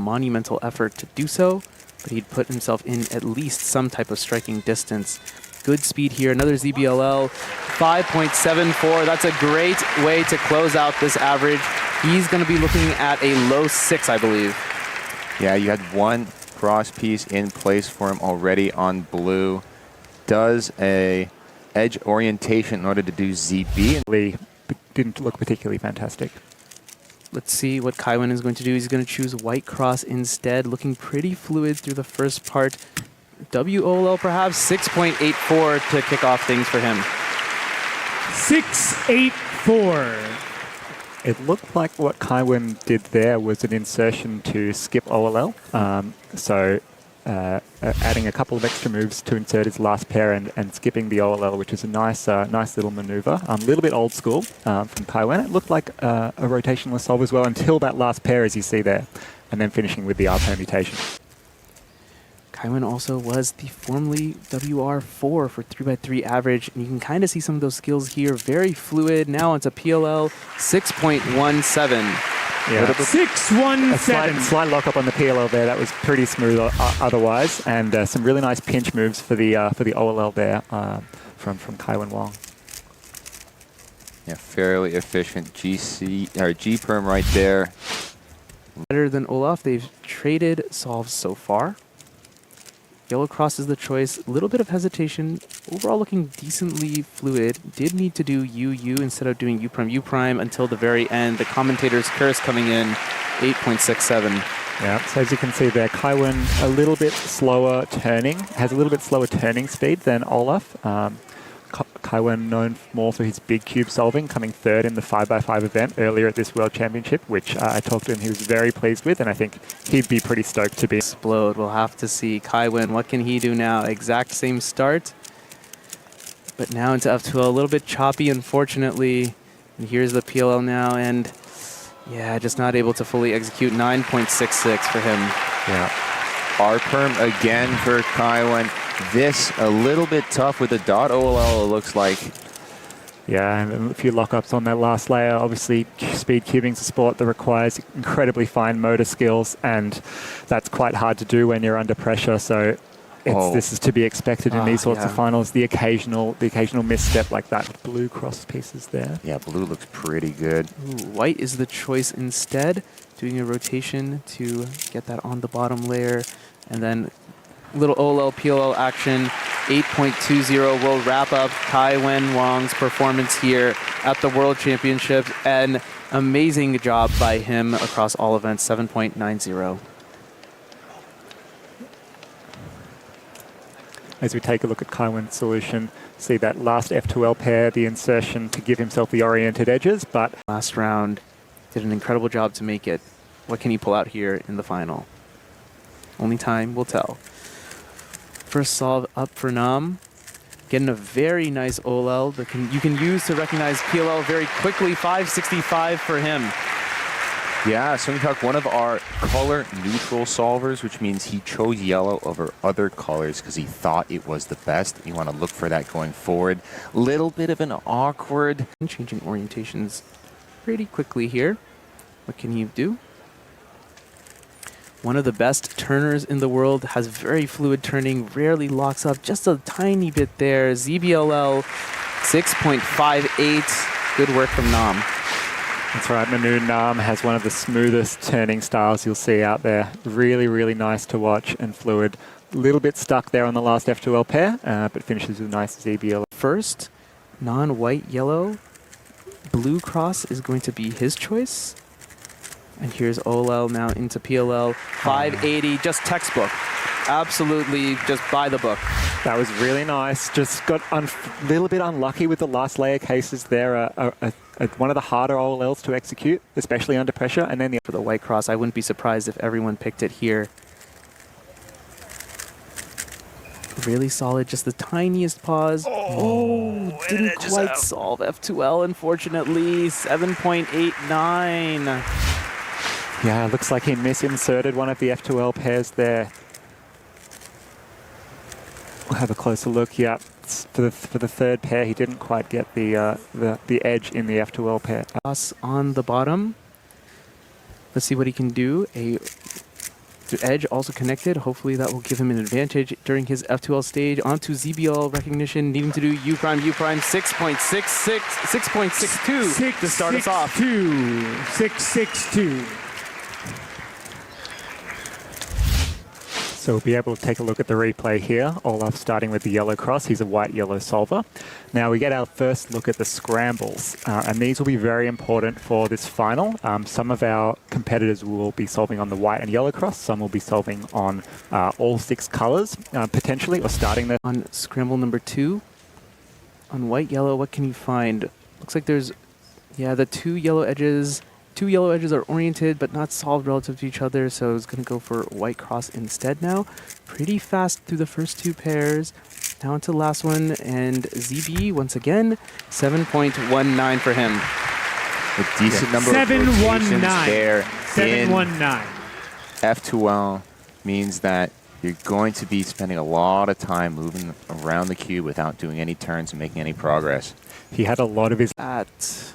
monumental effort to do so, but he'd put himself in at least some type of striking distance. Good speed here. Another ZBLL, 5.74. That's a great way to close out this average. He's going to be looking at a low 6, I believe. Yeah, you had one cross piece in place for him already on blue. Does a edge orientation in order to do ZB. Didn't look particularly fantastic. Let's see what Kai-Wen is going to do. He's going to choose white cross instead, looking pretty fluid through the first part. WOL perhaps 6.84 to kick off things for him. 6.84. It looked like what Kai-Wen did there was an insertion to skip OLL. Adding a couple of extra moves to insert his last pair and skipping the OLL, which is a nice little maneuver. A little bit old school from Kai-Wen. It looked like a rotationless solve as well until that last pair, as you see there, and then finishing with the R permutation. Kai-Wen also was the formerly WR4 for 3x3 average, and you can kind of see some of those skills here. Very fluid. Now onto PLL 6.17. Yeah. 6.17. Slight lock up on the PLL there. That was pretty smooth otherwise, and some really nice pinch moves for the OLL there from Kai-Wen Wang. Yeah, fairly efficient G perm right there. Better than Olaf. They've traded solves so far. Yellow cross is the choice. A little bit of hesitation. Overall looking decently fluid. Did need to do UU instead of doing U prime until the very end. The commentator's curse coming in 8.67. Yeah, so as you can see there, Kai-Wen a little bit slower turning, has a little bit slower turning speed than Olaf. Kai-Wen known more for his big cube solving, coming third in the 5x5 event earlier at this World Championship, which I talked to him, he was very pleased with, and I think he'd be pretty stoked to be. Explode. We'll have to see. Kai-Wen, what can he do now? Exact same start, but now into F2L, a little bit choppy, unfortunately. And here's the PLL now, and yeah, just not able to fully execute. 9.66 for him. Yeah. R-perm again for Kai-Wen. This a little bit tough with the .OLL, it looks like. Yeah, and a few lockups on that last layer. Obviously, speed cubing's a sport that requires incredibly fine motor skills, and that's quite hard to do when you're under pressure. So this is to be expected in these sorts of finals. The occasional misstep like that. Blue cross pieces there. Yeah, blue looks pretty good. Ooh, white is the choice instead. Doing a rotation to get that on the bottom layer, and then little OLL PLL action. 8.20 will wrap up Kai-Wen Wang's performance here at the World Championships. An amazing job by him across all events. 7.90. As we take a look at Kai-Wen's solution, see that last F2L pair, the insertion to give himself the oriented edges, but last round did an incredible job to make it. What can he pull out here in the final? Only time will tell. First solve up for Nahm. Getting a very nice OLL that you can use to recognize PLL very quickly. 5.65 for him. Yeah, Seung Hyuk, one of our color neutral solvers, which means he chose yellow over other colors because he thought it was the best. You want to look for that going forward. Little bit of an awkward. Changing orientations pretty quickly here. What can he do? One of the best turners in the world, has very fluid turning, rarely locks up, just a tiny bit there. ZBLL 6.58. Good work from Nahm. That's right, Manu Nahm has one of the smoothest turning styles you'll see out there. Really, really nice to watch and fluid. A little bit stuck there on the last F2L pair, but finishes with a nice ZBLL. First, non-white yellow. Blue cross is going to be his choice. And here's OLL now into PLL. 580, just textbook. Absolutely just by the book. That was really nice. Just got a little bit unlucky with the last layer cases there. One of the harder OLLs to execute, especially under pressure. And then for the white cross, I wouldn't be surprised if everyone picked it here. Really solid, just the tiniest pause. Didn't quite solve F2L, unfortunately. 7.89. Yeah, looks like he misinserted one of the F2L pairs there. We'll have a closer look. Yeah, for the third pair, he didn't quite get the edge in the F2L pair. Cross on the bottom. Let's see what he can do. A to edge also connected. Hopefully that will give him an advantage during his F2L stage. Onto ZBL recognition, needing to do U prime 6.66, 6.62 to start us off. 662. So we'll be able to take a look at the replay here. Olaf starting with the yellow cross. He's a white-yellow solver. Now we get our first look at the scrambles, and these will be very important for this final. Some of our competitors will be solving on the white and yellow cross. Some will be solving on all 6 colors, potentially, or starting there. On scramble number 2, on white-yellow, what can you find? Looks like there's, yeah, the two yellow edges are oriented but not solved relative to each other, so it's going to go for white cross instead now. Pretty fast through the first 2 pairs. Now into the last one, and ZB, once again, 7.19 for him. A decent number of rotations there. 719. F2L means that you're going to be spending a lot of time moving around the cube without doing any turns and making any progress. He had a lot of his... That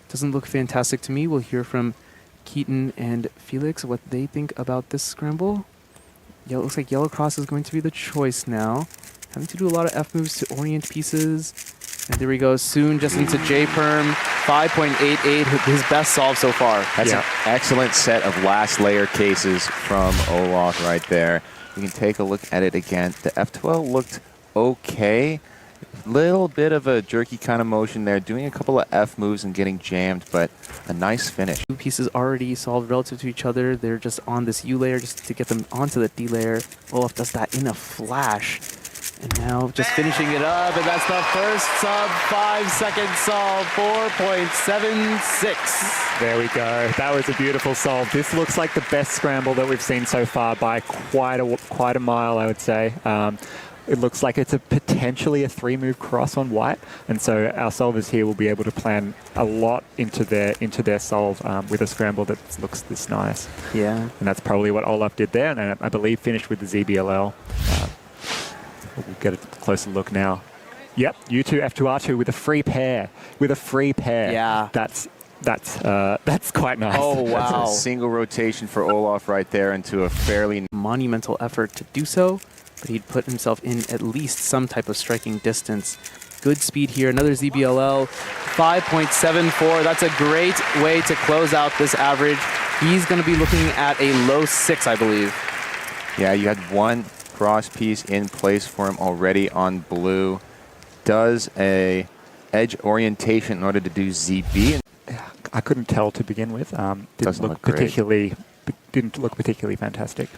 doesn't look fantastic to me. We'll hear from Keaton and Felix what they think about this scramble. Yeah, it looks like yellow cross is going to be the choice now. Having to do a lot of F moves to orient pieces. And there we go, soon just into J-Perm. 5.88, his best solve so far. That's an excellent set of last layer cases from Olaf right there. We can take a look at it again. The F12 looked okay. Little bit of a jerky kind of motion there, doing a couple of F moves and getting jammed, but a nice finish. 2 pieces already solved relative to each other. They're just on this U layer just to get them onto the D layer. Olaf does that in a flash. And now just finishing it up, and that's the first sub 5-second solve, 4.76. There we go. That was a beautiful solve. This looks like the best scramble that we've seen so far by quite a mile, I would say. It looks like it's potentially a 3-move cross on white, and so our solvers here will be able to plan a lot into their solve with a scramble that looks this nice. Yeah. And that's probably what Olaf did there, and I believe finished with the ZBLL. We'll get a closer look now. Yep, U2 F2R2 with a free pair. Yeah. That's quite nice. Oh, wow. That's a single rotation for Olaf right there into a fairly Monumental effort to do so, but he'd put himself in at least some type of striking distance. Good speed here, another ZBLL, 5.74. That's a great way to close out this average. He's going to be looking at a low 6, I believe. Yeah, you had one cross piece in place for him already on blue. Does a edge orientation in order to do ZB. I couldn't tell to begin with. Didn't look particularly fantastic.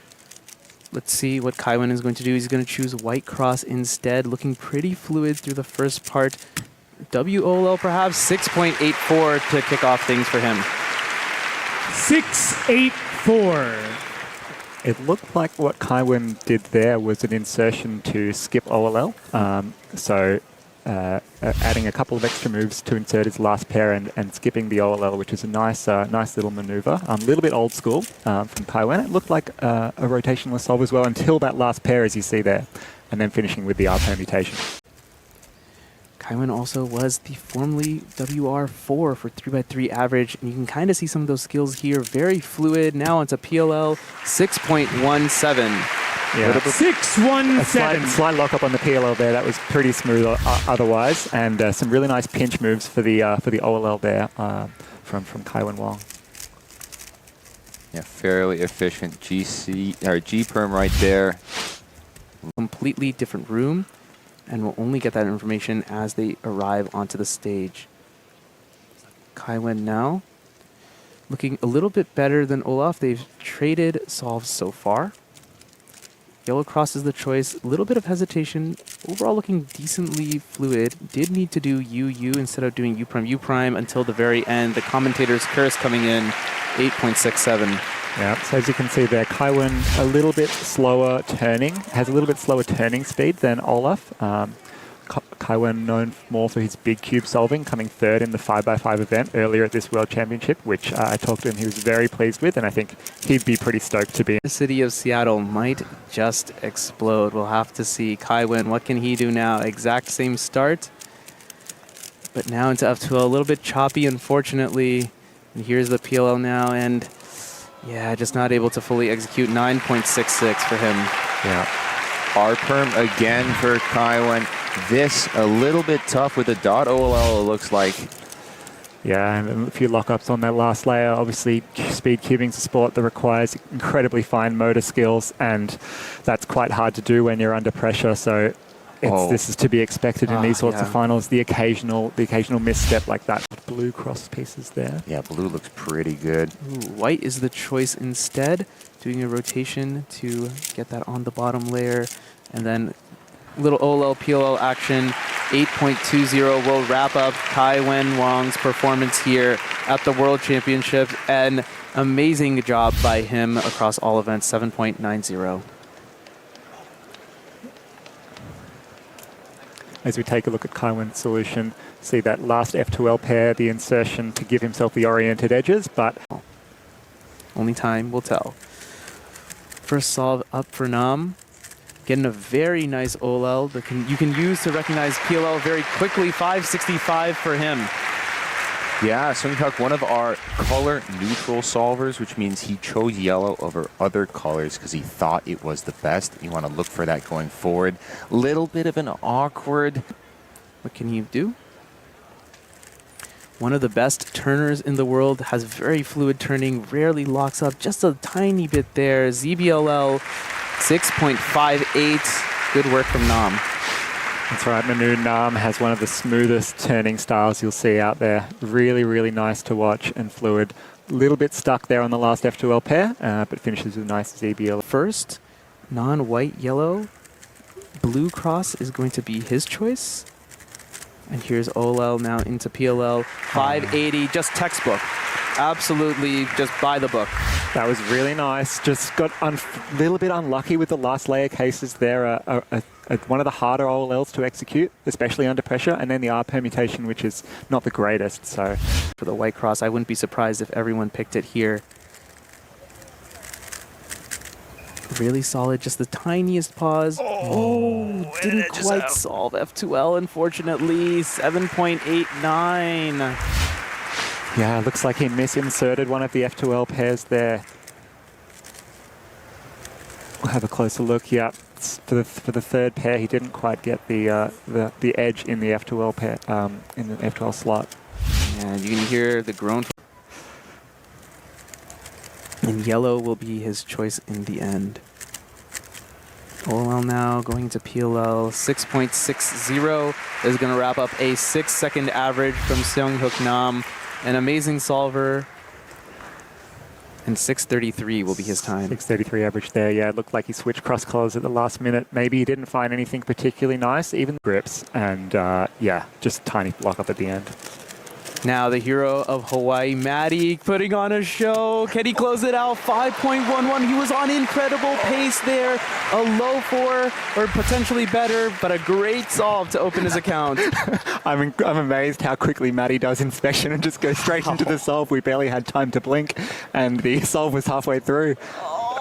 Let's see what Kai-Wen is going to do. He's going to choose white cross instead, looking pretty fluid through the first part. WOL perhaps 6.84 to kick off things for him. 684. It looked like what Kai-Wen did there was an insertion to skip OLL. Adding a couple of extra moves to insert his last pair and skipping the OLL, which is a nice little maneuver. A little bit old school from Kai-Wen. It looked like a rotationless solve as well until that last pair, as you see there, and then finishing with the R permutation. Kai-Wen also was the formerly WR4 for 3x3 average, and you can kind of see some of those skills here. Very fluid. Now onto PLL, 6.17. Yeah. 617. A slight lock up on the PLL there. That was pretty smooth otherwise, and some really nice pinch moves for the OLL there from Kai-Wen Wang. Yeah, fairly efficient G-perm right there. Completely different room, and we'll only get that information as they arrive onto the stage. Kai-Wen now looking a little bit better than Olaf. They've traded solves so far. Yellow cross is the choice. A little bit of hesitation. Overall looking decently fluid. Did need to do U instead of doing U prime until the very end. The commentator's curse coming in, 8.67. Yeah, so as you can see there, Kai-Wen a little bit slower turning, has a little bit slower turning speed than Olaf. Kai-Wen known more for his big cube solving, coming third in the 5x5 event earlier at this World Championship, which I talked to him, he was very pleased with, and I think he'd be pretty stoked to be in. The city of Seattle might just explode. We'll have to see. Kai-Wen, what can he do now? Exact same start, but now into F2L, a little bit choppy, unfortunately. And here's the PLL now, and Yeah, just not able to fully execute. 9.66 for him. Yeah. R-perm again for Kai-Wen. This a little bit tough with the dot OLL, it looks like. Yeah, and a few lockups on that last layer. Obviously, speed cubing is a sport that requires incredibly fine motor skills, and that's quite hard to do when you're under pressure. So this is to be expected in these sorts of finals. The occasional misstep like that. Blue cross pieces there. Yeah, blue looks pretty good. Ooh, white is the choice instead, doing a rotation to get that on the bottom layer, and then little OLL PLL action. 8.20 will wrap up Kai-Wen Wang's performance here at the World Championships. An amazing job by him across all events. 7.90. As we take a look at Kai-Wen's solution, see that last F2L pair, the insertion to give himself the oriented edges, but only time will tell. First solve up for Nahm. Getting a very nice OLL that you can use to recognize PLL very quickly. 5.65 for him. Yeah, Seung Hyuk, one of our color neutral solvers, which means he chose yellow over other colors because he thought it was the best. You want to look for that going forward. Little bit of an awkward. What can he do? One of the best turners in the world, has very fluid turning, rarely locks up, just a tiny bit there. ZBLL 6.58. Good work from Nahm. That's right, Manu Nahm has one of the smoothest turning styles you'll see out there. Really, really nice to watch and fluid. A little bit stuck there on the last F2L pair, but finishes with a nice ZBL. First, non-white yellow. Blue cross is going to be his choice. And here's OLL now into PLL. 580, just textbook. Absolutely just by the book. That was really nice. Just got a little bit unlucky with the last layer cases there. One of the harder OLLs to execute, especially under pressure, and then the R permutation, which is not the greatest. So for the white cross, I wouldn't be surprised if everyone picked it here. Really solid, just the tiniest pause. Oh, didn't quite solve F2L, unfortunately. 7.89. Yeah, looks like he misinserted one of the F2L pairs there. We'll have a closer look. Yeah, for the third pair, he didn't quite get the edge in the F2L pair in the F2L slot. And you can hear the groan. And yellow will be his choice in the end. OLL now going to PLL. 6.60 is going to wrap up a 6-second average from Seung Hyuk Nahm. An amazing solver. And 6.33 will be his time. 6.33 average there. Yeah, it looked like he switched cross colors at the last minute. Maybe he didn't find anything particularly nice, even grips. And yeah, just a tiny block up at the end. Now the hero of Hawaii, Matty, putting on a show. Can he close it out? 5.11. He was on incredible pace there. A low 4 or potentially better, but a great solve to open his account. I'm amazed how quickly Matty does inspection and just goes straight into the solve. We barely had time to blink, and the solve was halfway through.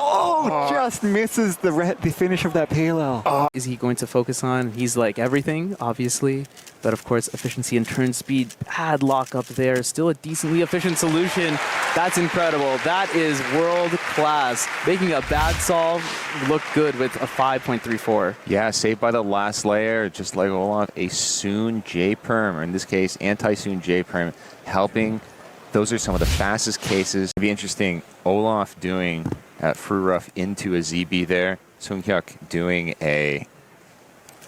Oh, just misses the finish of that PLL. Is he going to focus on? He's like everything, obviously. But of course, efficiency and turn speed, bad lock up there. Still a decently efficient solution. That's incredible. That is world class. Making a bad solve look good with a 5.34. Yeah, saved by the last layer, just like Olaf, a Soon J-perm, or in this case, anti-Soon J-perm, helping. Those are some of the fastest cases. It'd be interesting, Olaf doing Fru Rough into a ZB there. Seung Hyuk doing a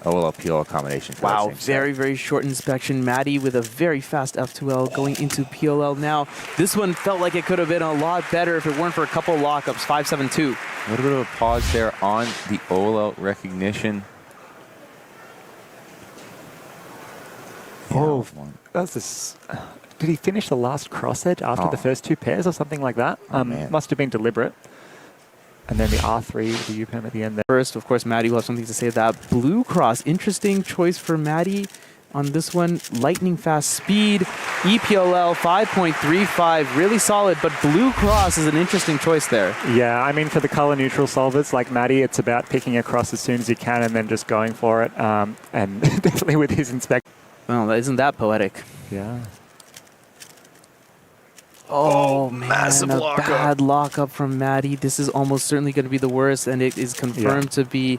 OLL-PLL combination. Wow, very, very short inspection. Matty with a very fast F2L going into PLL now. This one felt like it could have been a lot better if it weren't for a couple lockups. 5.72. A little bit of a pause there on the OLL recognition. Oh, that's this. Did he finish the last cross edge after the first two pairs or something like that? Must have been deliberate. And then the R3, the U-perm at the end there. First, of course, Matty will have something to say. That blue cross, interesting choice for Matty on this one. Lightning fast speed, EPLL 5.35, really solid, but blue cross is an interesting choice there. Yeah, I mean, for the color neutral solvers like Matty, it's about picking a cross as soon as you can and then just going for it. And definitely with his inspection. Well, isn't that poetic? Yeah. Oh, man, massive a lockup. bad lockup from Matty. This is almost certainly going to be the worst, and it is confirmed to be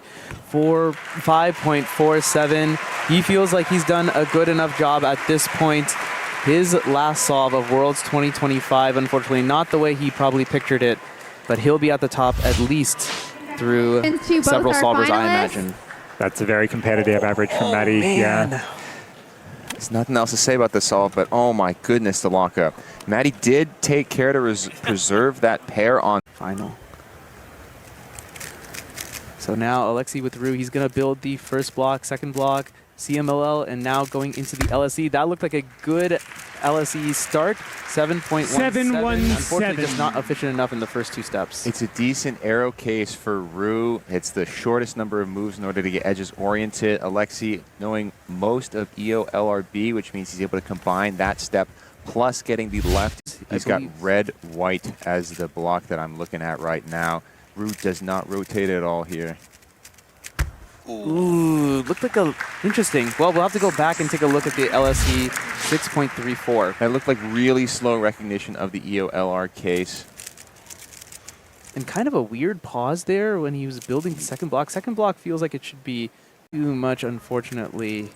5.47. He feels like he's done a good enough job at this point. His last solve of Worlds 2025, unfortunately, not the way he probably pictured it, but he'll be at the top at least through several solvers, I imagine. That's a very competitive average from Matty. Man. Yeah. There's nothing else to say about the solve, but oh my goodness, the lockup. Matty did take care to preserve that pair on Final. So now Alexey with Ru, he's going to build the first block, second block, CMLL, and now going into the LSE. That looked like a good LSE start. 7.17. 717. Unfortunately, just not efficient enough in the first two steps. It's a decent arrow case for Ru. It's the shortest number of moves in order to get edges oriented. Alexey knowing most of EO LRB, which means he's able to combine that step plus getting the left. He's got red, white as the block that I'm looking at right now. Ru does not rotate at all here. Ooh, looked like a interesting. Well, we'll have to go back and take a look at the LSE 6.34. That looked like really slow recognition of the EO LR case. And kind of a weird pause there when he was building the second block. Second block feels like it should be too much, unfortunately.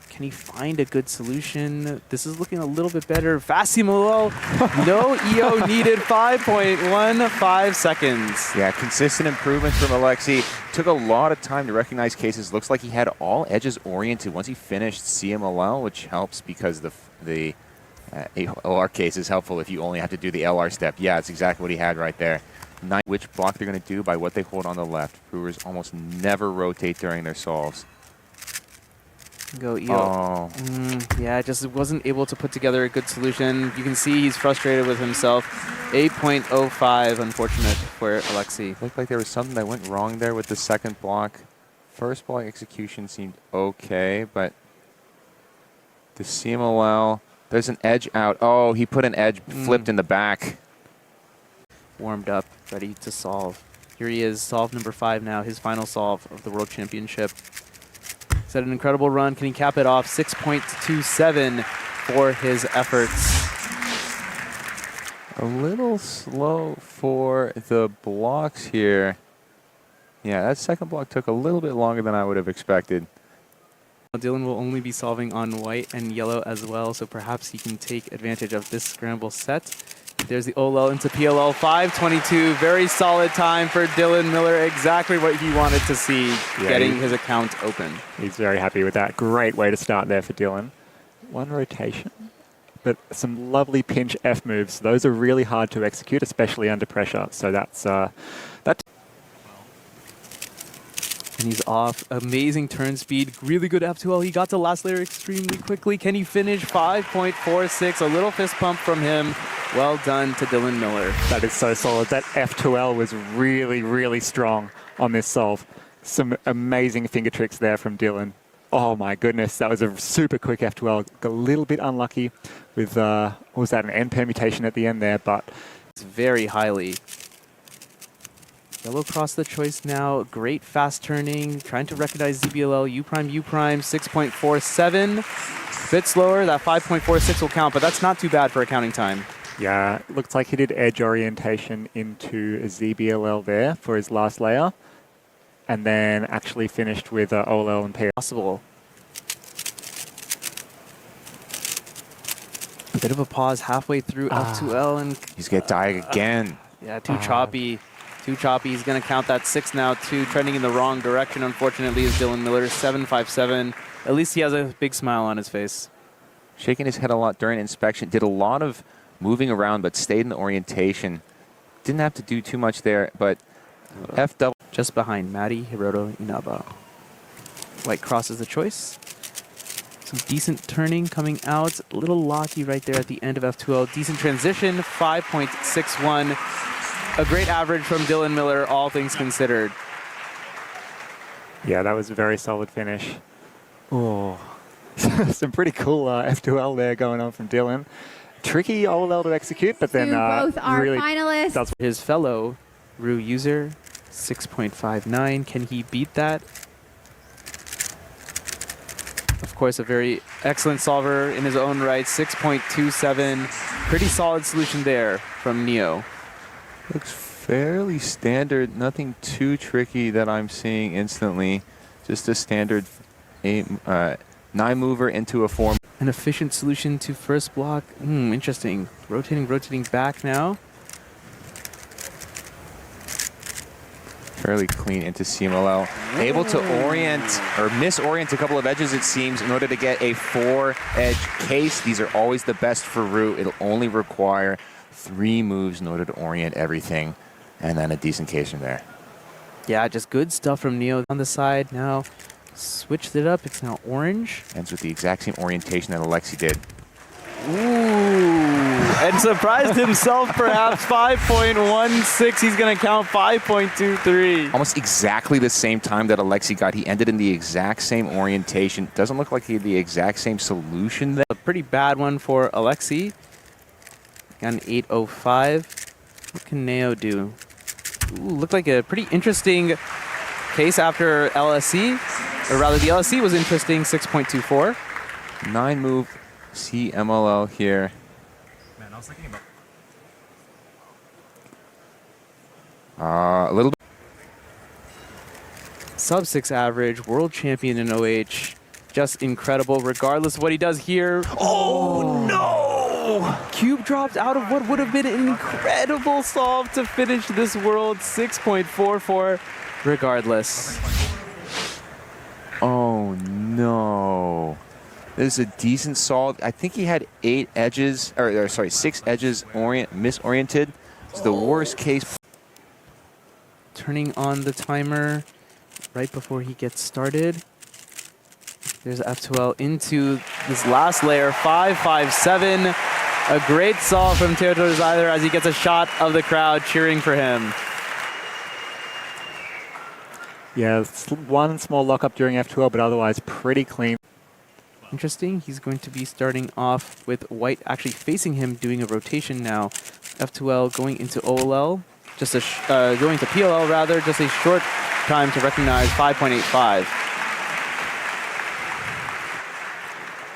Can he find a good solution? This is looking a little bit better. Fasimo, no EO needed, 5.15 seconds. Yeah, consistent improvement from Alexey. Took a lot of time to recognize cases. Looks like he had all edges oriented once he finished CMLL, which helps because the LR case is helpful if you only have to do the LR step. Yeah, it's exactly what he had right there. Which block they're going to do by what they hold on the left. Brewers almost never rotate during their solves. Go EO. Oh. Yeah, just wasn't able to put together a good solution. You can see he's frustrated with himself. 8.05, unfortunate for Alexey. Looked like there was something that went wrong there with the second block. First block execution seemed okay, but the CMLL, there's an edge out. Oh, he put an edge flipped in the back. Warmed up, ready to solve. Here he is, solve number 5 now, his final solve of the World Championship. He's had an incredible run. Can he cap it off? 6.27 for his efforts. A little slow for the blocks here. Yeah, that second block took a little bit longer than I would have expected. Dylan will only be solving on white and yellow as well, so perhaps he can take advantage of this scramble set. There's the OLL into PLL, 5.22. Very solid time for Dylan Miller. Exactly what he wanted to see, getting his account open. He's very happy with that. Great way to start there for Dylan. One rotation, but some lovely pinch F moves. Those are really hard to execute, especially under pressure. So that's And he's off. Amazing turn speed. Really good F2L. He got to last layer extremely quickly. Can he finish? 5.46. A little fist pump from him. Well done to Dylan Miller. That is so solid. That F2L was really, really strong on this solve. Some amazing finger tricks there from Dylan. Oh my goodness, that was a super quick F2L. Got a little bit unlucky with, what was that, an end permutation at the end there, but... It's very highly. Yellow cross the choice now. Great fast turning. Trying to recognize ZBLL. U prime, 6.47. Bit slower. That 5.46 will count, but that's not too bad for accounting time. Yeah, looks like he did edge orientation into a ZBLL there for his last layer, and then actually finished with OLL and PL. Possible. A bit of a pause halfway through F2L, and He's get diag again. yeah, too choppy. Too choppy. He's going to count that 6 now, too. Trending in the wrong direction, unfortunately, is Dylan Miller, 7.57. At least he has a big smile on his face. Shaking his head a lot during inspection. Did a lot of moving around, but stayed in the orientation. Didn't have to do too much there, but F double. Just behind Matty Hiroto Inaba. White crosses the choice. Some decent turning coming out. A little locky right there at the end of F2L. Decent transition, 5.61. A great average from Dylan Miller, all things considered. Yeah, that was a very solid finish. Oh, some pretty cool F2L there going on from Dylan. Tricky OLL to execute, but then both are really finalists. does. His fellow Ru user, 6.59. Can he beat that? Of of course, a very excellent solver in his own right. 6.27. Pretty solid solution there from Neo. Looks fairly standard. Nothing too tricky that I'm seeing instantly. Just a standard 9-mover into a form. An efficient solution to first block. Interesting. Rotating back now. Fairly clean into CMLL. Able to orient or misorient a couple of edges, it seems, in order to get a 4-edge case. These are always the best for Root. It'll only require 3 moves in order to orient everything, and then a decent case from there. Yeah, just good stuff from Neo on the side. Now switched it up. It's now orange. Ends with the exact same orientation that Alexey did. And surprised himself perhaps. 5.16. He's going to count 5.23. Almost exactly the same time that Alexey got. He ended in the exact same orientation. Doesn't look like he had the exact same solution there. A pretty bad one for Alexey. Got an 8.05. What can Neo do? Looked like a pretty interesting case after LSC. Or rather, the LSC was interesting. 6.24. 9-move CMLL here. Man, I was thinking about A little bit. Sub 6 average, world champion in OH. Just incredible, regardless of what he does here. Oh no! Cube dropped out of what would have been an incredible solve to finish this world. 6.44, regardless. Oh no! This is a decent solve. I think he had 6 edges misoriented. It's the worst case. Turning on the timer right before he gets started. There's F2L into this last layer, 5.57. A great solve from Teodor Zajder as he gets a shot of the crowd cheering for him. Yeah, one small lockup during F2L, but otherwise pretty clean. Interesting. He's going to be starting off with white actually facing him, doing a rotation now. F2L going into OLL, just going to PLL rather, just a short time to recognize 5.85.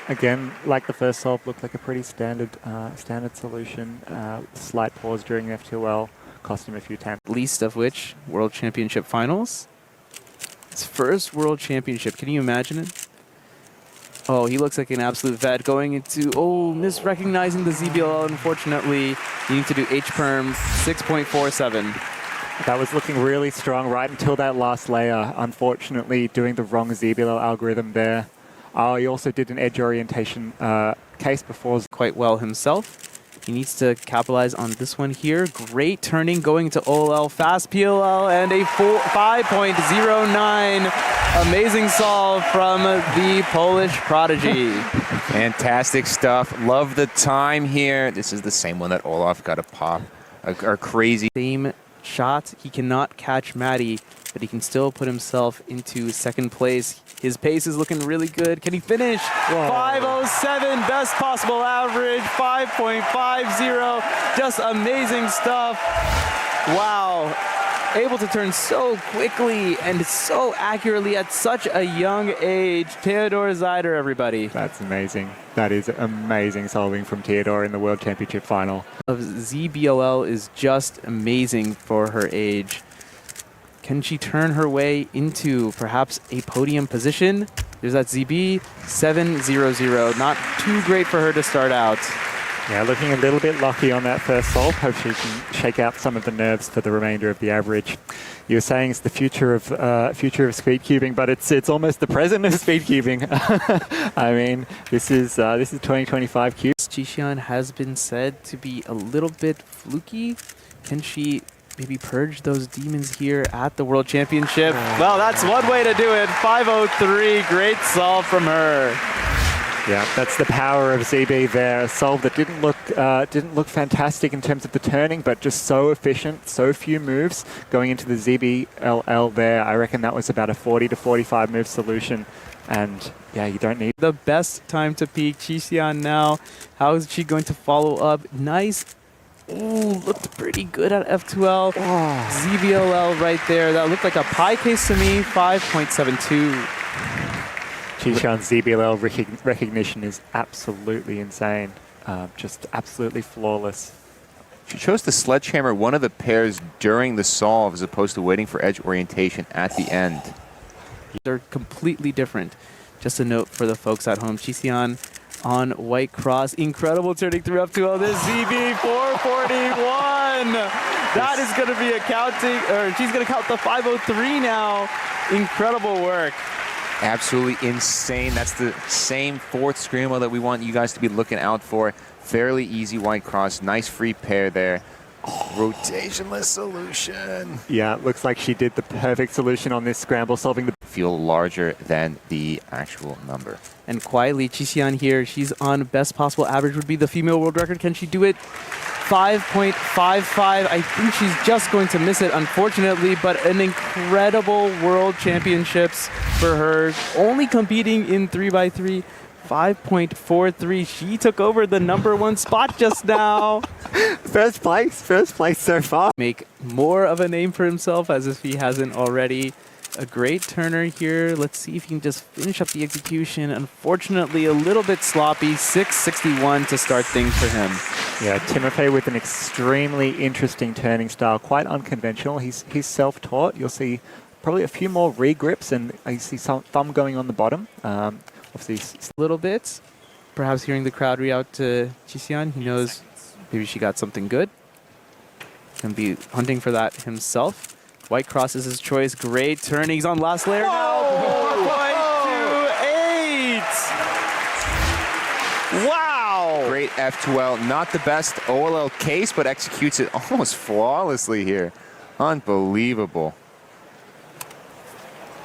Again, like the first solve, looked like a pretty standard solution. Slight pause during F2L, cost him a few temps. Least of which, World Championship Finals. His first World Championship. Can you imagine it? Oh, he looks like an absolute vet going into, misrecognizing the ZBLL, unfortunately. You need to do H-perm, 6.47. That was looking really strong right until that last layer. Unfortunately, doing the wrong ZBLL algorithm there. He also did an edge orientation case before. Quite well himself. He needs to capitalize on this one here. Great turning going to OLL, fast PLL, and a 5.09. Amazing solve from the Polish prodigy. Fantastic stuff. Love the time here. This is the same one that Olaf got a pop. A crazy. Same shot. He cannot catch Matty, but he can still put himself into second place. His pace is looking really good. Can he finish? 5.07, best possible average, 5.50. Just amazing stuff. Wow. Able to turn so quickly and so accurately at such a young age. Teodor Zajder, everybody. That's amazing. That is amazing solving from Teodor in the World Championship final. ZBLL is just amazing for her age. Can she turn her way into perhaps a podium position? There's that ZB, 7.00. Not too great for her to start out. Yeah, looking a little bit lucky on that first solve. Hope she can shake out some of the nerves for the remainder of the average. You were saying it's the future of speed cubing, but it's almost the present of speed cubing. I mean, this is 2025 cube. Qixian has been said to be a little bit fluky. Can she maybe purge those demons here at the World Championship? Well, that's one way to do it. 5.03, great solve from her. Yeah, that's the power of ZB there. A solve that didn't look fantastic in terms of the turning, but just so efficient, so few moves going into the ZBLL there. I reckon that was about a 40 to 45 move solution. And yeah, you don't need the best time to peak. Qixian now. How is she going to follow up? Nice. Ooh, looked pretty good at F2L. ZBLL right there. That looked like a pie case to me. 5.72. Qixian's ZBLL recognition is absolutely insane. Just absolutely flawless. She chose to sledgehammer one of the pairs during the solve as opposed to waiting for edge orientation at the end. They're completely different. Just a note for the folks at home. Qixian on white cross. Incredible turning through up to this ZB 441. That is going to be a counting, or she's going to count the 503 now. Incredible work. Absolutely insane. That's the same fourth scramble that we want you guys to be looking out for. Fairly easy white cross. Nice free pair there. Rotationless solution. Yeah, it looks like she did the perfect solution on this scramble, solving the... Feel larger than the actual number. And quietly, Qixian here, she's on best possible average, would be the female world record. Can she do it? 5.55. I think she's just going to miss it, unfortunately, but an incredible world championships for her. Only competing in 3x3. 5.43. She took over the #1 spot just now. First place so far. Make more of a name for himself as if he hasn't already. A great turner here. Let's see if he can just finish up the execution. Unfortunately, a little bit sloppy. 661 to start things for him. Yeah, Timofey with an extremely interesting turning style. Quite unconventional. He's self-taught. You'll see probably a few more regrips, and I see some thumb going on the bottom. Obviously, A little bit. Perhaps hearing the crowd read out to Qixian. He knows maybe she got something good. Can be hunting for that himself. White cross is his choice. Great turning. He's on last layer now. 4.28. Wow. Great F2L. Not the best OLL case, but executes it almost flawlessly here. Unbelievable.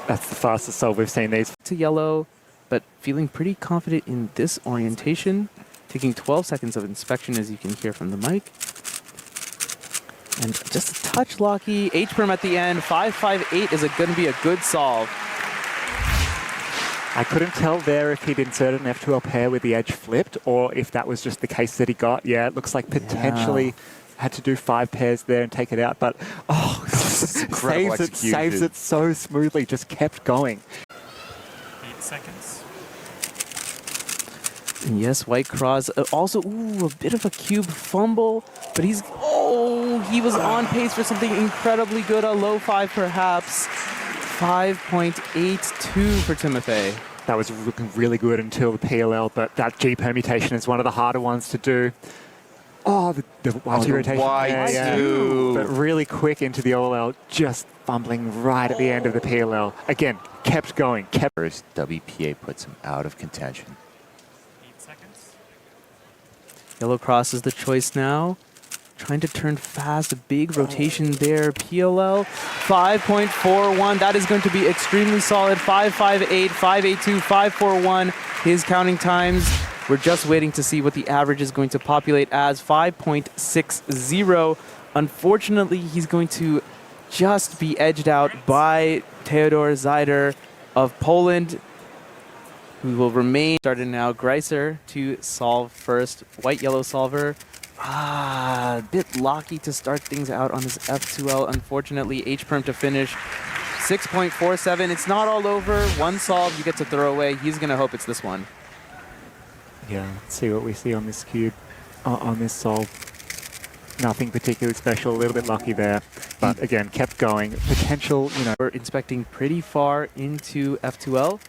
that's the fastest solve we've seen these. To yellow, but feeling pretty confident in this orientation. Taking 12 seconds of inspection, as you can hear from the mic. And just a touch locky. H-perm at the end. 5.58 is going to be a good solve. I couldn't tell there if he'd inserted an F2L pair with the edge flipped or if that was just the case that he got. Yeah, it looks like potentially had to do 5 pairs there and take it out, but saves it so smoothly, just kept going. 8 seconds. And yes, white cross. Also, a bit of a cube fumble, but he was on pace for something incredibly good. A low 5 perhaps. 5.82 for Timofey. That was looking really good until the PLL, but that G permutation is one of the harder ones to do. Oh, the Y2 rotation. Y2. But really quick into the OLL, just fumbling right at the end of the PLL. Again, kept going. First, WPA puts him out of contention. 8 seconds. Yellow cross is the choice now. Trying to turn fast, a big rotation there. PLL, 5.41. That is going to be extremely solid. 5.58, 5.82, 5.41. His counting times. We're just waiting to see what the average is going to populate as. 5.60. Unfortunately, he's going to just be edged out by Teodor Zajder of Poland, who will remain. Started now. Griesser to solve first. White-yellow solver. A bit locky to start things out on his F2L. Unfortunately, H-perm to finish. 6.47. It's not all over. One solve you get to throw away. He's going to hope it's this one. Yeah, let's see what we see on this cube, on this solve. Nothing particularly special, a little bit lucky there. But again, kept going. Potential, We're inspecting pretty far into F2L.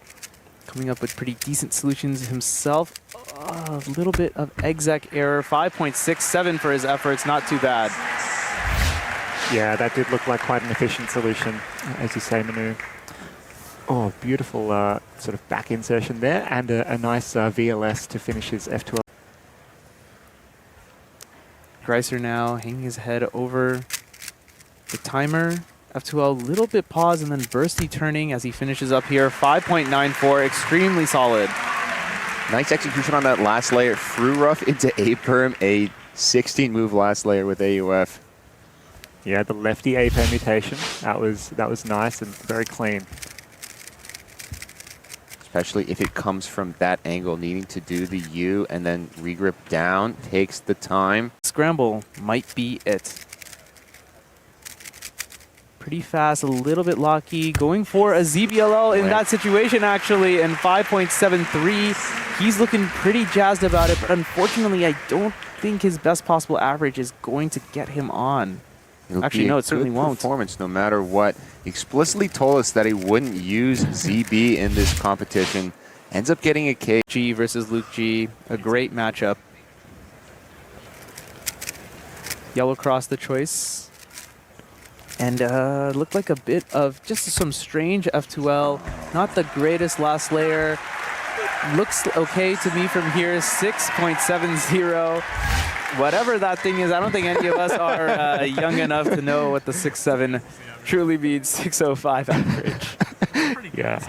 Coming up with pretty decent solutions himself. A little bit of exec error. 5.67 for his efforts. Not too bad. Yeah, that did look like quite an efficient solution, as you say, Manu. Oh, beautiful sort of back insertion there, and a nice VLS to finish his F2L. Griesser now hanging his head over the timer. F2L, a little bit pause and then bursty turning as he finishes up here. 5.94, extremely solid. Nice execution on that last layer. Through rough into A-perm, a 16-move last layer with AUF. Yeah, the lefty A permutation. That was nice and very clean. Especially if it comes from that angle, needing to do the U and then regrip down, takes the time. Scramble might be it. Pretty fast, a little bit locky. Going for a ZBLL in that situation, actually, and 5.73. He's looking pretty jazzed about it, but unfortunately, I don't think his best possible average is going to get him on. Actually, no, it certainly won't. Performance, no matter what. He explicitly told us that he wouldn't use ZB in this competition. Ends up getting a K. G versus Luke G, a great matchup. Yellow cross the choice. And looked like a bit of just some strange F2L. Not the greatest last layer. Looks okay to me from here. 6.70. Whatever that thing is, I don't think any of us are young enough to know what the 6.7 truly means. 6.05 average. Yeah.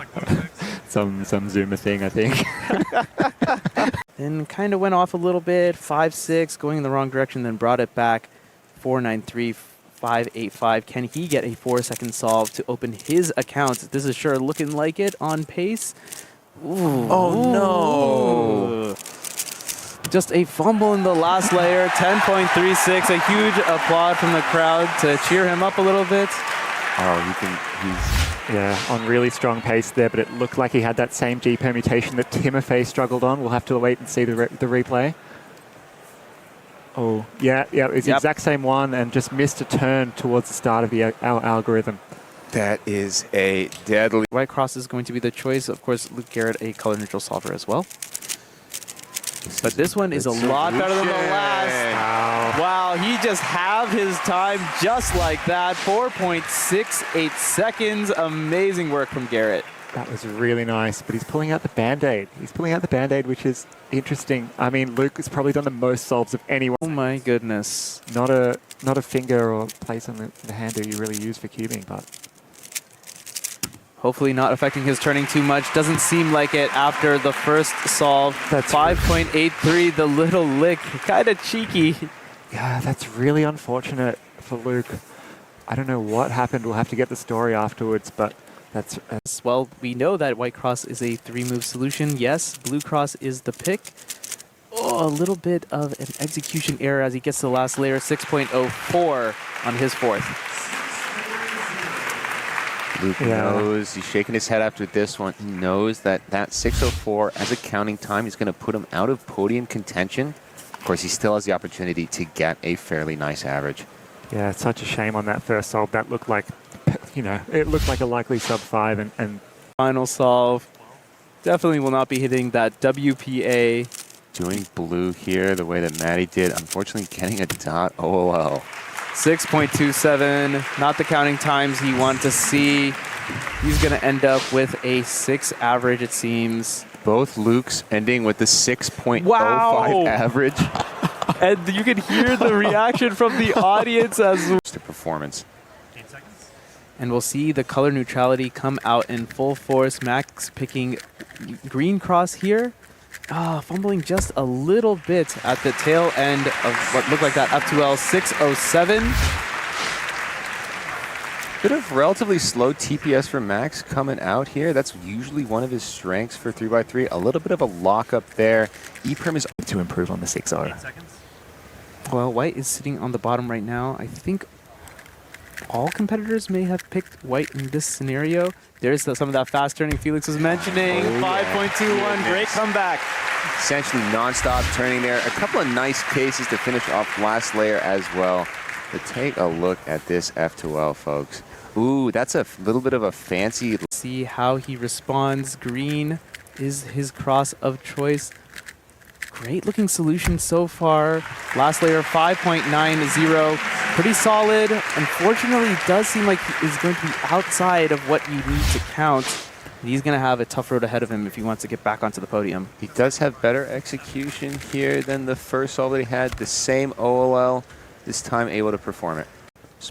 Some Zoomer thing, I think. Then kind of went off a little bit. 5.6, going in the wrong direction, then brought it back. 4.93. 5.85. Can he get a 4-second solve to open his account? This is sure looking like it on pace. Ooh. Oh, no. Just a fumble in the last layer. 10.36. A huge applaud from the crowd to cheer him up a little bit. Oh, Yeah, on really strong pace there, but it looked like he had that same G permutation that Timofey struggled on. We'll have to wait and see the replay. Oh, yeah, it's the exact same one and just missed a turn towards the start of our algorithm. that is a deadly. White cross is going to be the choice. Of course, Luke Garrett, a color neutral solver as well. But this one is a lot better than the last. Wow, he just halved his time just like that. 4.68 seconds. Amazing work from Garrett. That was really nice, but he's pulling out the Band-Aid. He's pulling out the Band-Aid, which is interesting. I mean, Luke has probably done the most solves of anyone. Oh my goodness. Not a finger or place on the hand that you really use for cubing, but hopefully not affecting his turning too much. Doesn't seem like it after the first solve. That's 5.83, the little lick. Kind of cheeky. yeah, that's really unfortunate for Luke. I don't know what happened. We'll have to get the story afterwards, but that's well, we know that white cross is a 3-move solution. Yes, blue cross is the pick. Oh, a little bit of an execution error as he gets to the last layer. 6.04 on his fourth. Luke knows, he's shaking his head after this one. He knows that 604 as a counting time is going to put him out of podium contention. Of course, he still has the opportunity to get a fairly nice average. yeah, it's such a shame on that first solve. That looked like, you know, it looked like a likely sub-5 and Final solve. Definitely will not be hitting that WPA. Doing blue here the way that Matty did. Unfortunately, getting a dot OOL. 6.27, not the counting times he wanted to see. He's going to end up with a 6 average, it seems. Both Lukes ending with the 6.05 average. And you can hear the reaction from the audience as well. The performance. 8 seconds. And we'll see the color neutrality come out in full force. Max picking green cross here. Fumbling just a little bit at the tail end of what looked like that F2L 607. Bit of relatively slow TPS for Max coming out here. That's usually one of his strengths for 3x3. A little bit of a lockup there. EPRIM is to improve on the 6-0. 8 seconds. Well, white is sitting on the bottom right now. I think all competitors may have picked white in this scenario. There's some of that fast turning Felix was mentioning. 5.21, great comeback. essentially non-stop turning there. A couple of nice cases to finish off last layer as well. But take a look at this F2L, folks. Ooh, that's a little bit of a fancy. See how he responds. Green is his cross of choice. Great looking solution so far. Last layer 5.90. Pretty solid. Unfortunately, it does seem like he is going to be outside of what you need to count. He's going to have a tough road ahead of him if he wants to get back onto the podium. He does have better execution here than the first solve that he had. The same OLL, this time able to perform it.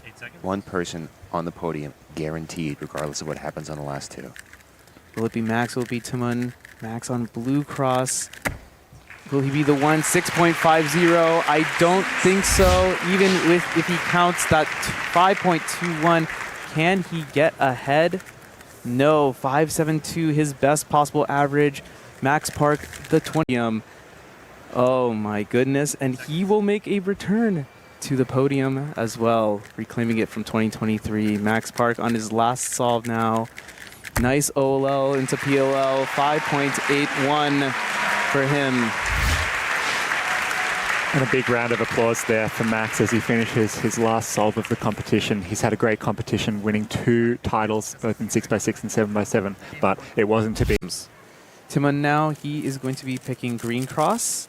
8 seconds. One person on the podium, guaranteed, regardless of what happens on the last two. Will it be Max? Will it be Tymon? Max on blue cross. Will he be the one? 6.50. I don't think so. Even if he counts that 5.21, can he get ahead? No. 5.72, his best possible average. Max Park, the 20. Oh my goodness. And he will make a return. to the podium as well, reclaiming it from 2023. Max Park on his last solve now. Nice OLL into PLL, 5.81 for him. And a big round of applause there for Max as he finishes his last solve of the competition. He's had a great competition, winning 2 titles, both in 6x6 and 7x7, but it wasn't to be. Tymon now, he is going to be picking green cross.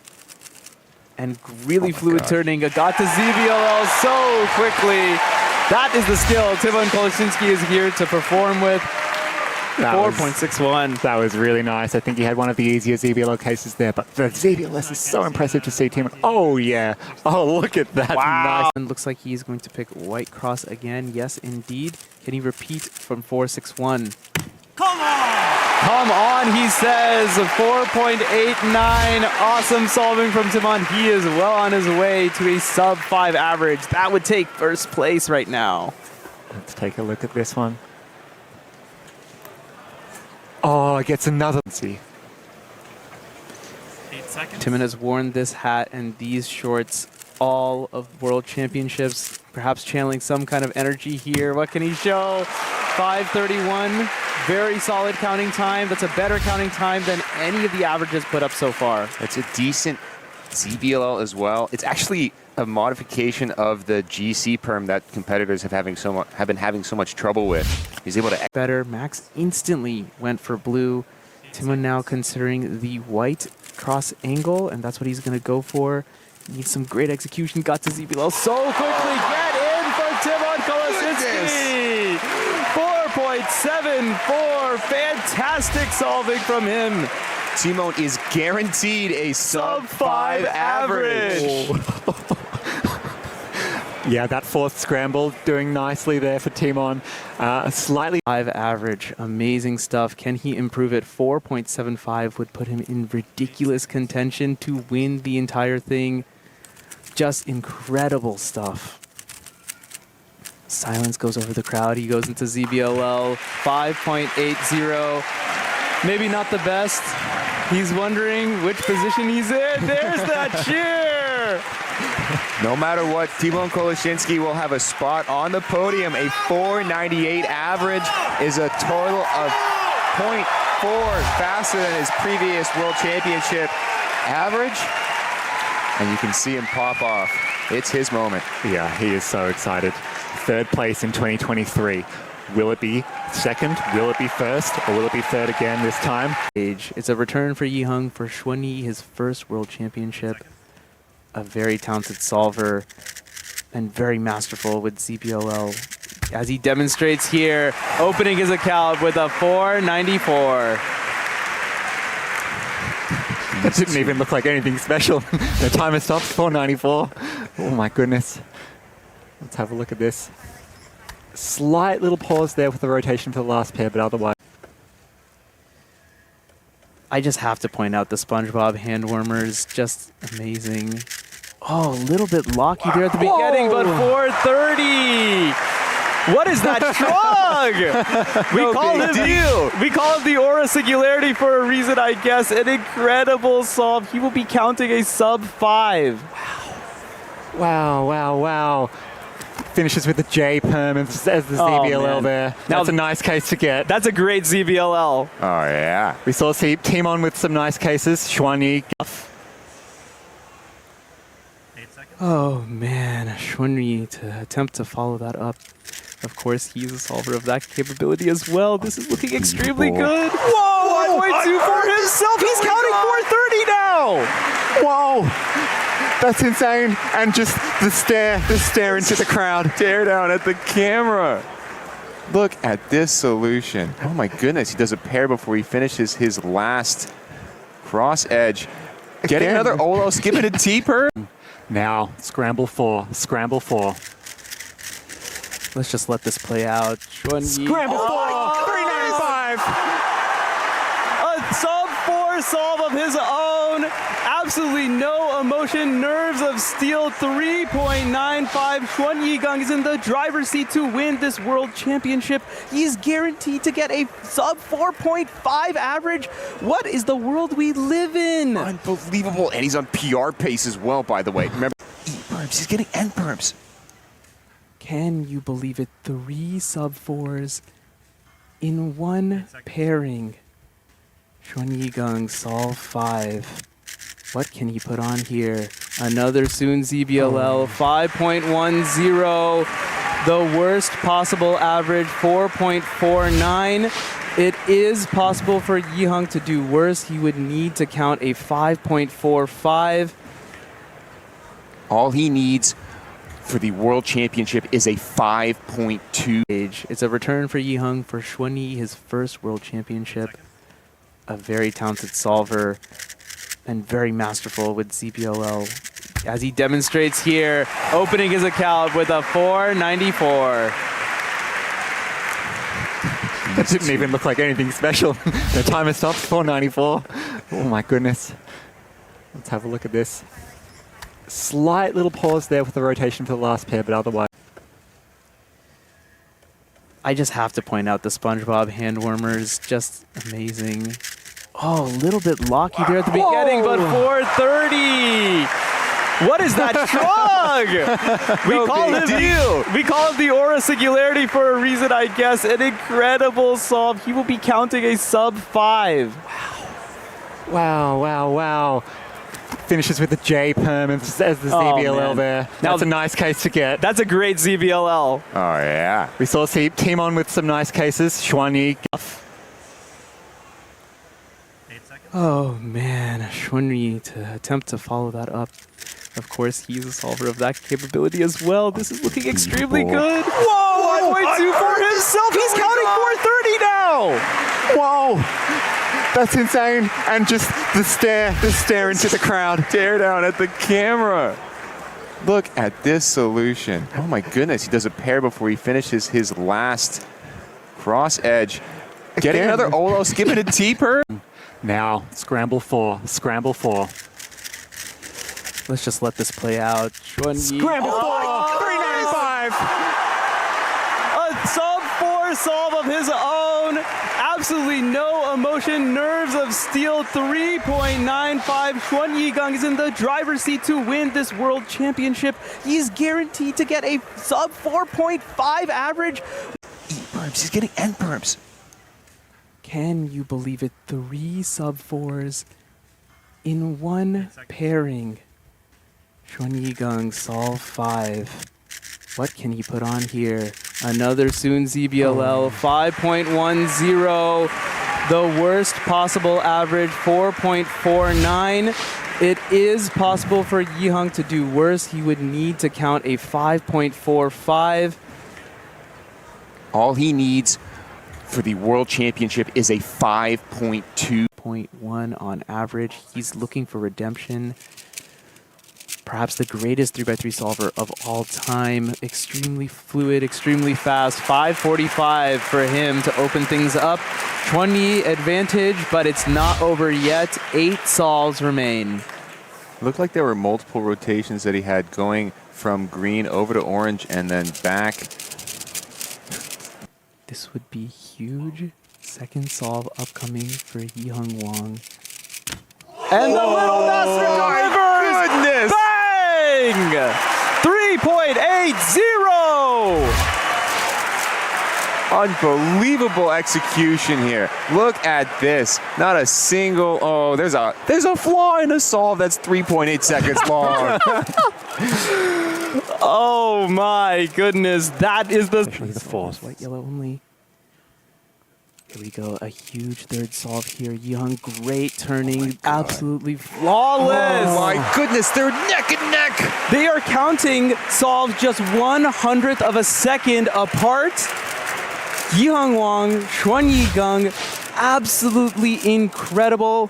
And really fluid turning. Got to ZBLL so quickly. That is the skill Tymon Kolasiński is here to perform with. 4.61. That was really nice. I think he had one of the easier ZBLL cases there, but the ZBLS is so impressive to see Tymon. Oh, yeah. Oh, look at that. Wow. Nice. And looks like he's going to pick white cross again. Yes, indeed. Can he repeat from 4.61? Come on! Come on, he says. 4.89. Awesome solving from Tymon. He is well on his way to a sub-5 average. That would take first place right now. Let's take a look at this one. Oh, gets another. 8 seconds. Tymon has worn this hat and these shorts all of World Championships, perhaps channeling some kind of energy here. What can he show? 5:31. Very solid counting time. That's a better counting time than any of the averages put up so far. It's a decent ZBLL as well. It's actually a modification of the GC perm that competitors have been having so much trouble with. He's able to Better. Max instantly went for blue. Tymon now considering the white cross angle, and that's what he's going to go for. Needs some great execution. Got to ZBLL so quickly. Get in for Tymon Kolasiński. 4.74. Fantastic solving from him. Tymon is guaranteed a sub-5 average. Yeah, that fourth scramble doing nicely there for Tymon. Slightly 5 average. Amazing stuff. Can he improve it? 4.75 would put him in ridiculous contention to win the entire thing. Just incredible stuff. Silence goes over the crowd. He goes into ZBLL. 5.80. Maybe not the best. He's wondering which position he's in. There's that cheer! No matter what, Tymon Kolasiński will have a spot on the podium. A 4.98 average is a total of 0.4 faster than his previous World Championship average. And you can see him pop off. It's his moment. Yeah, he is so excited. 3rd place in 2023. Will it be 2nd? Will it be 1st? Or will it be 3rd again this time? It's a return for Yiheng for Xuanyi, his first World Championship. A very talented solver and very masterful with ZBLL, as he demonstrates here, opening his account with a 4.94. That didn't even look like anything special. The timer stopped, 4.94. Oh my goodness. Let's have a look at this. Slight little pause there with the rotation for the last pair, but otherwise. I just have to point out the SpongeBob hand warmers, just amazing. Oh, a little bit locky there at the beginning, but 4.30. What is that shrug? We call it the Aura Singularity for a reason, I guess. An incredible solve. He will be counting a sub-5. Wow. Finishes with the J perm as the ZBLL there. That's a nice case to get. That's a great ZBLL. Oh, yeah. We saw Tymon with some nice cases. Xuanyi. 8 seconds. Oh man, Xuanyi to attempt to follow that up. Of course, he's a solver of that capability as well. This is looking extremely good. Whoa, 1.2 for himself. He's counting 4.30 now. Whoa. That's insane. And just the stare into the crowd. Stare down at the camera. Look at this solution. Oh my goodness, he does a pair before he finishes his last cross edge. Getting another Olo, skipping a T-per. Now, scramble 4. Let's just let this play out. Xuanyi. Scramble 4, 395. A sub-4 solve of his own. Absolutely no emotion. Nerves of steel. 3.95. Xuanyi Gang is in the driver's seat to win this World Championship. He's guaranteed to get a sub 4.5 average. What is the world we live in? Unbelievable. And he's on PR pace as well, by the way. Remember, perms. He's getting end perms. Can you believe it? 3 sub-4s in one pairing. Chuan Yiheng solve 5. What can he put on here? Another soon ZBLL, 5.10. The worst possible average, 4.49. It is possible for Yiheng to do worse. He would need to count a 5.45. All he needs for the World Championship is a 5.2. It's a return for Yiheng for Chuan Yi, his first World Championship. A very talented solver and very masterful with ZBLL. As he demonstrates here, opening his account with a 494. That didn't even look like anything special. The timer stopped, 494. Oh my goodness. Let's have a look at this. Slight little pause there with the rotation for the last pair, but otherwise. I just have to point out the SpongeBob hand warmers, just amazing. Oh, a little bit locky there at the beginning, but 430. What is that shrug? We call it the aura singularity for a reason, I guess. An incredible solve. He will be counting a sub-5. Wow, wow, wow. Finishes with the J perm as the ZBLL there. That's a nice case to get. That's a great ZBLL. Oh, yeah. We saw Tymon with some nice cases. Chuan Yi. 8 seconds. Oh man, Chuan Yi to attempt to follow that up. Of course, he's a solver of that capability as well. This is looking extremely good. Whoa, 1.2 for himself. He's counting 430 now. Whoa. That's insane. And just the stare into the crowd. Stare down at the camera. Look at this solution. Oh my goodness, he does a pair before he finishes his last cross edge. Getting another Olo, skipping a T-per. Now, scramble 4. Scramble 4. Let's just let this play out. Chuan Yi. Scramble 4. 395. A sub-4 solve of his own. Absolutely no emotion. Nerves of steel. 3.95. Chuan Yiheng is in the driver's seat to win this World Championship. He's guaranteed to get a sub 4.5 average. Perms, he's getting end perms. Can you believe it? 3 sub-4s in one pairing. Chuan Yiheng solve 5. What can he put on here? Another soon ZBLL, 5.10. The worst possible average, 4.49. It is possible for Yiheng to do worse. He would need to count a 5.45. All he needs for the World Championship is a 5.1 on average. He's looking for redemption. Perhaps the greatest 3x3 solver of all time. Extremely fluid, extremely fast. 5.45 for him to open things up. Chuan Yi advantage, but it's not over yet. 8 solves remain. Looked like there were multiple rotations that he had going from green over to orange and then back. This would be huge. Second solve upcoming for Yiheng Wang. And the little master delivers! Goodness! Bang! 3.80! Unbelievable execution here. Look at this. Not a single. Oh, there's a flaw in a solve that's 3.8 seconds long. Oh my goodness, that is the fourth. White yellow only. Here we go, a huge third solve here. Yiheng, great turning, absolutely flawless. Oh my goodness, they're neck and neck. They are counting solves just 1/100th of a second apart. Yiheng Wang, Chuan Yiheng, absolutely incredible.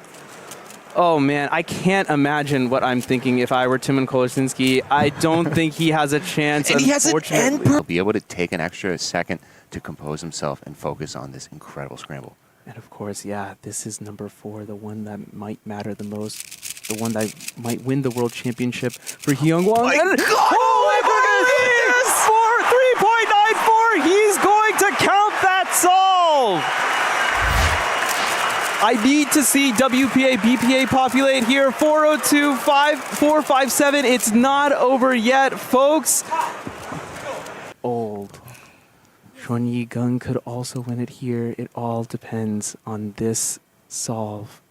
Oh man, I can't imagine what I'm thinking if I were Tymon Kolasiński. I don't think he has a chance, and he has an end. He'll be able to take an extra second to compose himself and focus on this incredible scramble. And of course, yeah, this is number 4, the one that might matter the most, the one that might win the World Championship for Yiheng Wang. My and God! Oh my goodness! For 3.94, he's going to count that solve! I need to see WPA, BPA populate here. 402, 457. It's not over yet, folks. Old. Chun Yi-gung could also win it here. It all depends on this solve.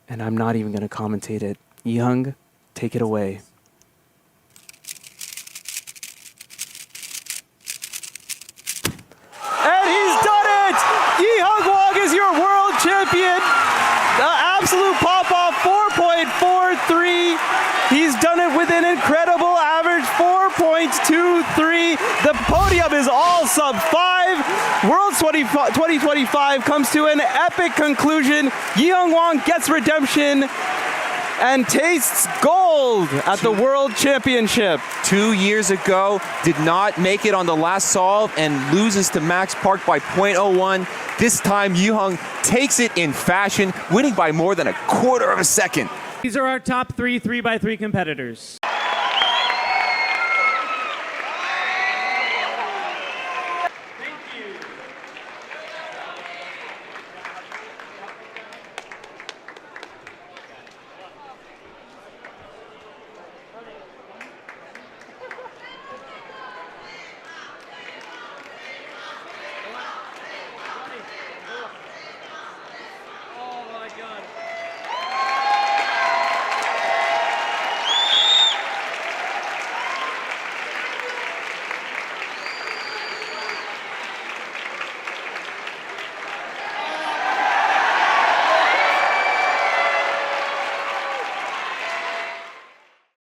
And I'm not even going to commentate it. Yiheng, take it away. And he's done it! Yiheng Wang is your world champion. The absolute pop-off, 4.43. He's done it with an incredible average, 4.23. The podium is all sub 5. Worlds 2025 comes to an epic conclusion. Yiheng Wang gets redemption and tastes gold at the World Championship. 2 years ago, did not make it on the last solve and loses to Max Park by 0.01. This time, Yiheng takes it in fashion, winning by more than a quarter of a second. These are our top 3 3x3 competitors.